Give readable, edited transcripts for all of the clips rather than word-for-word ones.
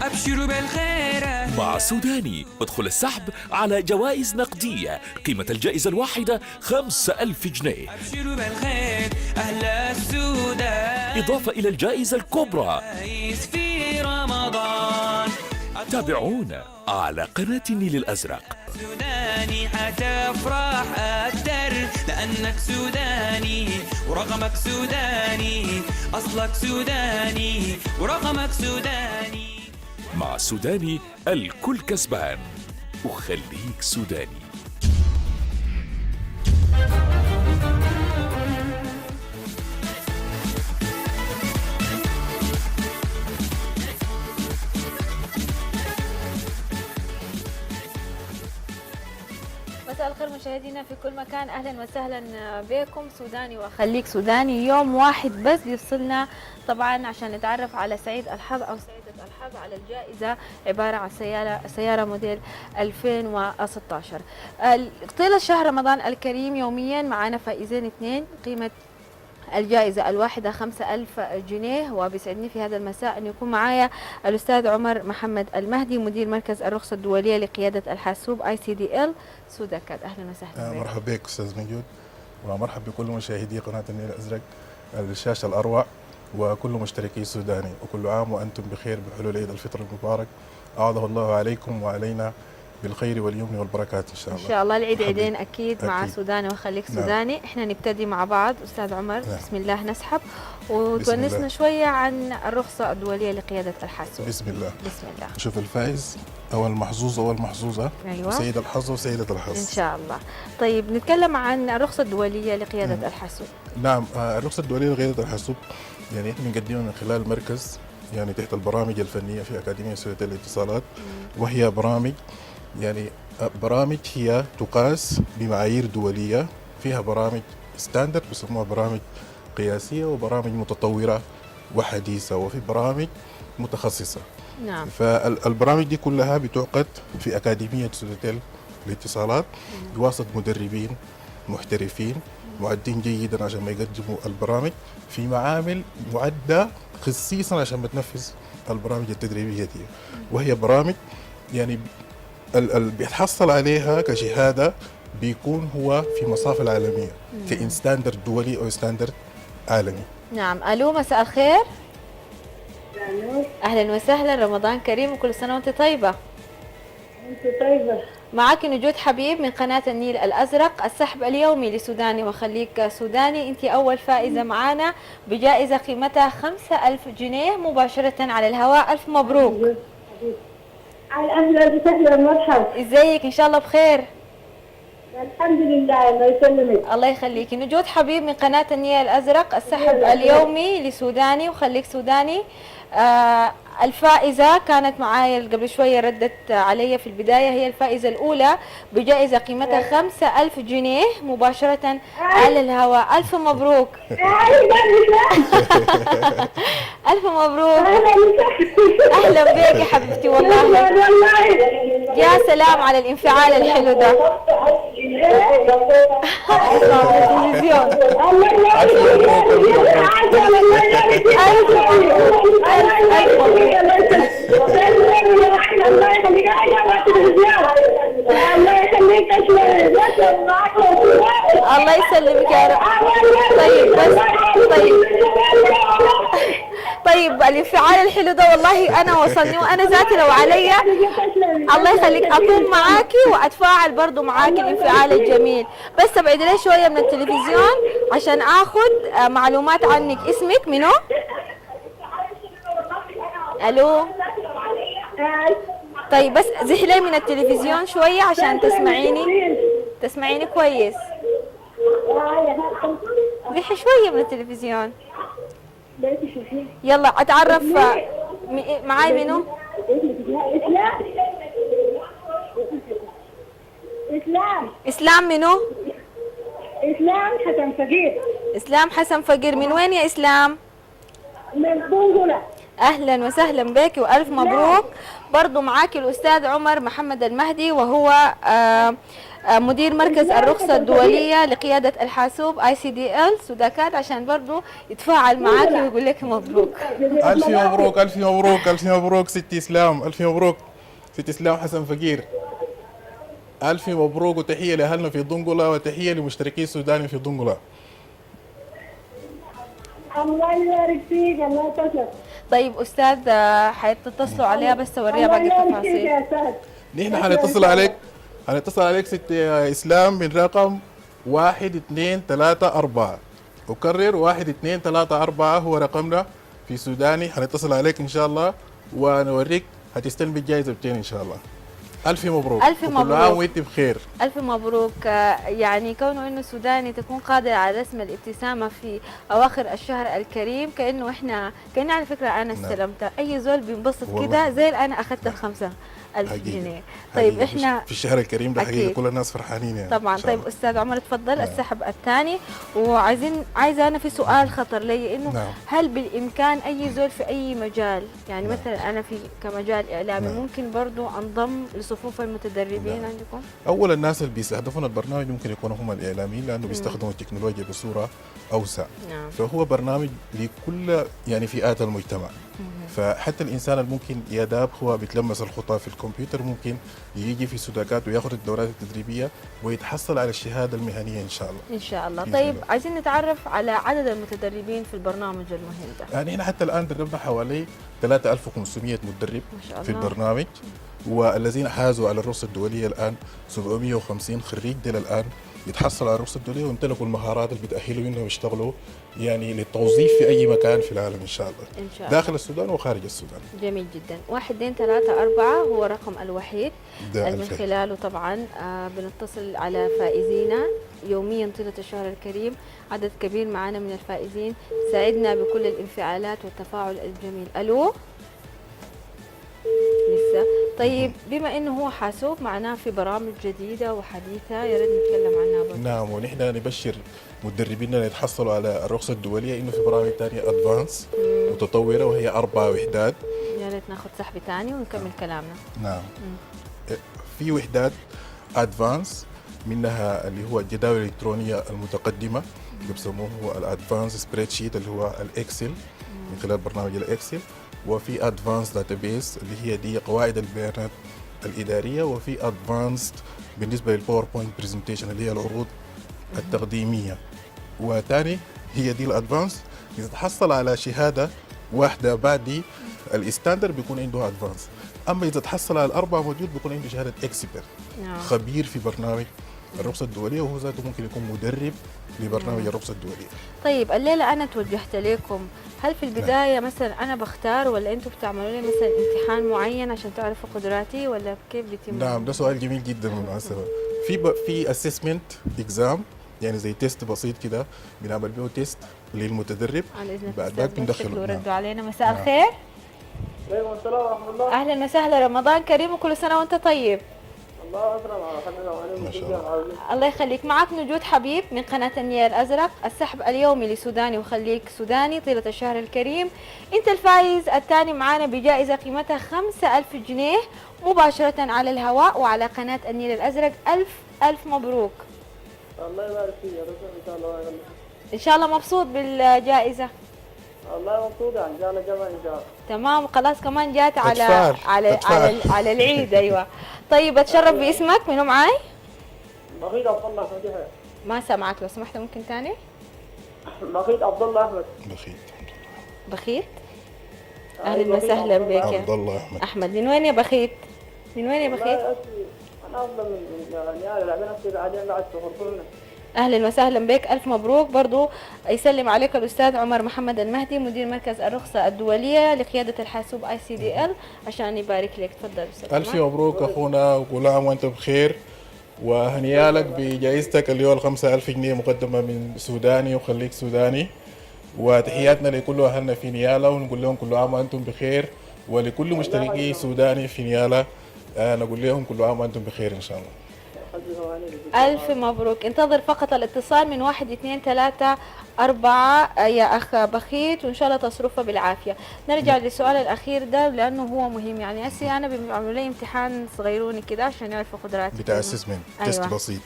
أبشروا بالخير مع سوداني ادخل السحب على جوائز نقدية قيمة الجائزة الواحدة 5000 جنيه، أبشروا بالخير أهل السودان، إضافة إلى الجائزة الكبرى. في رمضان تابعونا على قناة النيل الأزرق. سوداني حتفرح أكتر لأنك سوداني ورقمك سوداني، أصلك سوداني ورقمك سوداني. مع سوداني الكل كسبان، وخليك سوداني. مساء الخير مشاهدينا في كل مكان، اهلا وسهلا بكم. سوداني وخليك سوداني، يوم واحد بس بيفصلنا طبعا عشان نتعرف على سعيد الحظ او سعيدة الحظ على الجائزة، عبارة عن سيارة موديل 2016. طيلة شهر رمضان الكريم يوميا معنا فائزين اثنين، قيمة الجائزة الواحدة 5000 جنيه. وبيسعدني في هذا المساء أن يكون معايا الأستاذ عمر محمد المهدي، مدير مركز الرخصة الدولية لقيادة الحاسوب ICDL سوداكاد. أهلا وسهلا بك. مرحبا بك أستاذ موجود، ومرحبا بكل مشاهدي قناة النيل الأزرق، الشاشة الأروع، وكل مشتركي سوداني، وكل عام وأنتم بخير بحلول عيد الفطر المبارك. أعاده الله عليكم وعلينا بالخير واليمن والبركات إن شاء الله. إن شاء الله العيد عيدين أكيد مع أكيد. سوداني وخليك نعم. سوداني. إحنا نبتدي مع بعض أستاذ عمر. نعم. بسم الله نسحب وتونسنا شوية عن الرخصة الدولية لقيادة الحاسوب. بسم الله. بسم الله. شوف الفائز أو المحظوظ أو المحظوظة، أيوة. وسيد الحظ وسيدة الحظ إن شاء الله. طيب نتكلم عن الرخصة الدولية لقيادة الحاسوب. نعم. الرخصة الدولية لقيادة الحاسوب يعني احنا بنقدمها من خلال المركز، يعني تحت البرامج الفنية في أكاديمية سورية الاتصالات، وهي برامج هي تقاس بمعايير دولية، فيها برامج ستاندرد بيسموها برامج قياسية، وبرامج متطورة وحديثة، وفي برامج متخصصة. نعم. فالبرامج دي كلها بتعقد في أكاديمية سورية الاتصالات بواسطة مدربين محترفين معدين جيدا عشان ما يقدموا البرامج في معامل معدة خصيصا عشان ما تنفذ البرامج التدريبية دي، وهي برامج يعني بيتحصل عليها كشهادة بيكون هو في مصاف العالمية كإن ستاندرد دولي أو ستاندرد عالمي. نعم. ألو، مساء الخير. أهلا وسهلا، رمضان كريم وكل سنة وأنت طيبة. انت طيبة. معك نجود حبيب من قناة النيل الأزرق، السحب اليومي لسوداني وخليك سوداني. أنت أول فائزة معانا بجائزة قيمتها 5000 جنيه مباشرة على الهواء. ألف مبروك. اهلا وسهلا مرحبا. ازيك؟ إن شاء الله بخير. الحمد لله، الله يسلمك. الله يخليك. نجود حبيب من قناة النيل الأزرق، السحب اليومي لسوداني وخليك سوداني. الفائزة كانت معايا قبل شوية، ردت علي في البداية، هي الفائزة الأولى بجائزة قيمتها 5000 جنيه مباشرة على الهواء. ألف مبروك. ألف مبروك. أهلا بك يا حبيبتي والله. يا سلام على الانفعال الحلو ده. التلفزيون. الله يسلمك يا رب. طيب بس طيب الانفعال الحلو ده والله انا وصلني، وانا ذاتي لو عليا الله يخليك اكون معاكي واتفاعل برضو معاكي الانفعال الجميل. بس ابعدي لي شويه من التلفزيون عشان اخذ معلومات عنك. اسمك منو؟ الو. طيب بس زحلي من التلفزيون شويه عشان تسمعيني كويس. زحي شويه من التلفزيون. يلا اتعرف معاي منو؟ اسلام منو؟ اسلام حسن فقير. اسلام حسن فقير. من وين يا اسلام؟ من بنقلة. اهلا وسهلا بك والف مبروك. برضو معاك الاستاذ عمر محمد المهدي، وهو مدير مركز الرخصة الدولية لقيادة الحاسوب ICDL سوداكات، عشان برضو يتفاعل معاك ويقول لك مبروك. ألف مبروك ألف مبروك ألف مبروك ست إسلام، ألف مبروك ست إسلام حسن فقير. ألف مبروك وتحية لأهلنا في دنقلة وتحية لمشتركي السوداني في دنقلة. الله يبارك فيك، الله تسلم. طيب استاذ حتتصلوا عليها بس اوريها باقي الله يبارك فيك التفاصيل. يا أستاذ. نحن حنتصل عليك ست إسلام من رقم 1234. أكرر 1234 هو رقمنا في سوداني. حنتصل عليك إن شاء الله ونوريك هتستلم الجائزة بتين إن شاء الله. ألف مبروك. ألف مبروك. كل عام وأنت بخير. ألف مبروك. يعني كونه إنه سوداني تكون قادر على رسم الابتسامة في أواخر الشهر الكريم، كأن على فكرة أنا استلمت. أي زول بينبسط كده زي اللي أنا أخذت ال5000 جنيه. طيب إحنا في الشهر الكريم ده حقيقة كل الناس فرحانين يعني. طبعا. طيب أستاذ عمر اتفضل. السحب الثاني، عايزة أنا في سؤال خطر لي، إنه هل بالإمكان أي زول في أي مجال، يعني مثلا أنا في كمجال إعلامي ممكن برضو أنضم لصفوف المتدربين عندكم؟ أول الناس اللي بيستهدفون البرنامج ممكن يكونوا هم الإعلاميين، لأنه بيستخدموا التكنولوجيا بصورة أوسع. فهو برنامج لكل يعني فئات المجتمع. فحتى الانسان اللي ممكن يداب هو بيتلمس الخطى في الكمبيوتر ممكن يجي في سوداكات وياخذ الدورات التدريبيه ويتحصل على الشهاده المهنيه ان شاء الله. ان شاء الله. طيب عايزين نتعرف على عدد المتدربين في البرنامج المهم ده. يعني احنا حتى الان دربنا حوالي 3500 مدرب في البرنامج، والذين حازوا على الرخصه الدوليه الان 750 خريج ديل الان يتحصلوا على الرخصه الدوليه ويمتلكوا المهارات اللي بتاهلوا انهم يشتغلوا يعني للتوظيف في اي مكان في العالم ان شاء الله. إن شاء الله. داخل السودان وخارج السودان. جميل جدا. 1 2 3 4 هو الرقم الوحيد من خلاله طبعا بنتصل على فائزينا يوميا طيله الشهر الكريم. عدد كبير معنا من الفائزين، ساعدنا بكل الانفعالات والتفاعل الجميل. الو لسه. طيب بما انه هو حاسوب معناه في برامج جديده وحديثه، يا ريت نتكلم عنها برضه. نعم، ونحن نبشر مدربينا اللي يتحصلوا على الرخصة الدولية انه في برامج ثانية ادفانس متطورة وهي 4 وحدات. يا ريت ناخذ سحب ثاني ونكمل كلامنا. نعم. في وحدات ادفانس منها اللي هو الجداول الالكترونية المتقدمة اللي بسموه الادفانس سبريد شيت اللي هو الاكسل من خلال برنامج الاكسل، وفي ادفانس داتابيس اللي هي دي قواعد البيانات الاداريه، وفي ادفانسد بالنسبه للباوربوينت برزنتيشن اللي هي العروض التقديميه. وثاني هي دي الادفانس اذا تحصل على شهاده واحده بعد الستاندر بيكون عنده ادفانس، اما اذا تحصل على الاربع موجود بيكون عنده شهاده اكسبرت خبير في برنامج الرخصه الدوليه، وهو ذاته ممكن يكون مدرب لبرنامج الرخصة الدولية. طيب الليلة أنا توجهت لكم، هل في البداية مثلا أنا بختار ولا أنتم بتعملوا لي مثلا امتحان معين عشان تعرفوا قدراتي ولا كيف بيتم؟ نعم، ده سؤال جميل جدا بالمناسبة. في اسسمنت اكزام يعني زي تيست بسيط كده بنعمل بيه تيست للمتدرب، بعد ذاك بندخله. ردوا علينا. مساء الخير. وعليكم السلام ورحمة الله. أهلا وسهلا، رمضان كريم وكل سنة وأنت طيب. الله أكرم. الله يخليك. معك نجود حبيب من قناة النيل الأزرق. السحب اليومي لسوداني وخليك سوداني طيلة الشهر الكريم. أنت الفائز الثاني معنا بجائزة قيمتها 5000 جنيه مباشرة على الهواء وعلى قناة النيل الأزرق. ألف مبروك. الله يبارك فيك يا رجل. إن شاء الله. إن شاء الله مبسوط بالجائزة. الله مبسوط يعني. إن شاء الله جمع إن شاء الله. تمام. خلاص كمان جات على العيد. أيوة. طيب اتشرف باسمك. منو معاي؟ بخيت عبد الله أحمد. ما سمعت، لو سمحت ممكن ثاني؟ بخيت عبد الله أحمد. بخيت. أهلا وسهلا بك يا عبد الله أحمد. من وين يا بخيت؟ من وين يا بخيت؟ أنا أفضل من يعني لعبنا نفسي بعدين بعد تخرجونا. اهلا وسهلا بك. الف مبروك. برضو يسلم عليك الاستاذ عمر محمد المهدي مدير مركز الرخصه الدوليه لقياده الحاسوب ICDL عشان يبارك لك. تفضل استاذ. الف مبروك اخونا وكل عام وانت بخير، وهنيالك بجائزتك اليوم 5000 جنيه مقدمه من سوداني وخليك سوداني، وتحياتنا لكل اهلنا في نيالا ونقول لهم كل عام وانتم بخير، ولكل مشتركي سوداني في نيالا نقول لهم كل عام وانتم بخير ان شاء الله. ألف مبروك. انتظر فقط الاتصال من 1 2 3 4 يا أخ بخيت، وإن شاء الله تصرفها بالعافية. نرجع للسؤال الأخير ده لأنه هو مهم. يعني هسي أنا بيعملوا لي امتحان صغيروني كده عشان يعرفوا قدراتي بتاع اسسمنت، تيست أيوة. بسيط.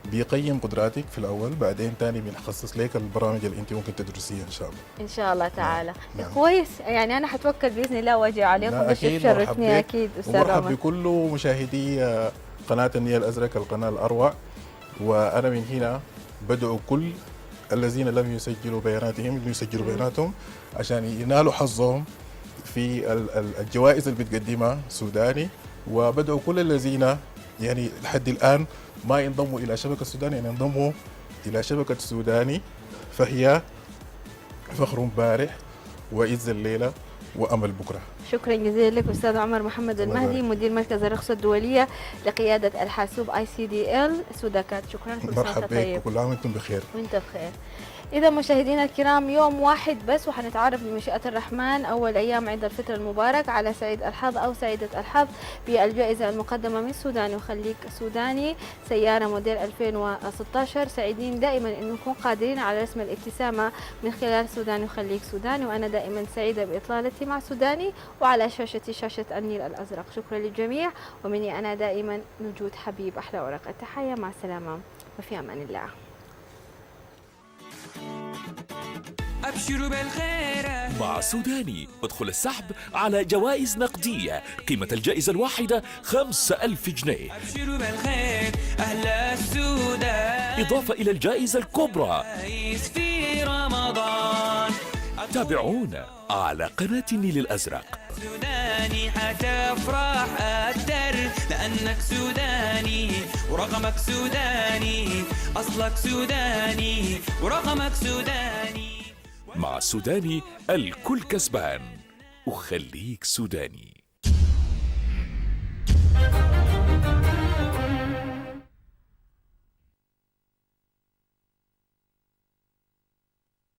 بيقيم قدراتك في الاول، بعدين تاني بنخصص لك البرامج اللي انت ممكن تدرسيها ان شاء الله. إن شاء الله تعالى. نعم. كويس، يعني أنا حتوكل بإذن الله وأجي عليكم. لا، بس أكيد شرفني مرحب أكيد بك، أستاذ ومرحب عمر. بكل مشاهدي قناة النيل الأزرق، القناة الأروع. وأنا من هنا بدعو كل الذين لم يسجلوا بياناتهم إنه يسجلوا بياناتهم عشان ينالوا حظهم في الجوائز اللي بتقدمها سوداني. وبدعو كل الذين يعني لحد الآن ما ينضموا إلى شبكة سوداني أن ينضموا إلى شبكة سوداني، فهي فخر بارح وعز الليلة وأمل بكرة. شكرا جزيلا لك أستاذ عمر محمد المهدي، مدير مركز الرخصة الدولية لقيادة الحاسوب ICDL سوداكات. شكرا، كل سنة مرحبا وأنت بك طيب. وكل عام وانتم بخير. وانت بخير. إذا مشاهدينا الكرام، يوم واحد بس وحنتعرف بمشيئة الرحمن أول أيام عيد الفطر المبارك على سعيد الحظ أو سعيدة الحظ بالجائزة المقدمة من سوداني وخليك سوداني، سيارة موديل 2016. سعيدين دائما أن نكون قادرين على رسم الابتسامة من خلال سوداني وخليك سوداني، وأنا دائما سعيدة بإطلالتي مع سوداني وعلى شاشتي شاشة النيل الأزرق. شكرا للجميع، ومني أنا دائما نجود حبيب أحلى ورق التحية. مع السلامة وفي أمان الله. أبشروا بالخير مع سوداني ادخل السحب على جوائز نقدية قيمة الجائزة الواحدة 5000 جنيه، أبشروا بالخير أهل السودان، إضافة إلى الجائزة الكبرى. في رمضان تابعونا على قناة النيل الأزرق. سوداني حتفرح أكتر لأنك سوداني ورقمك سوداني، أصلك سوداني ورقمك سوداني. مع سوداني الكل كسبان، وخليك سوداني.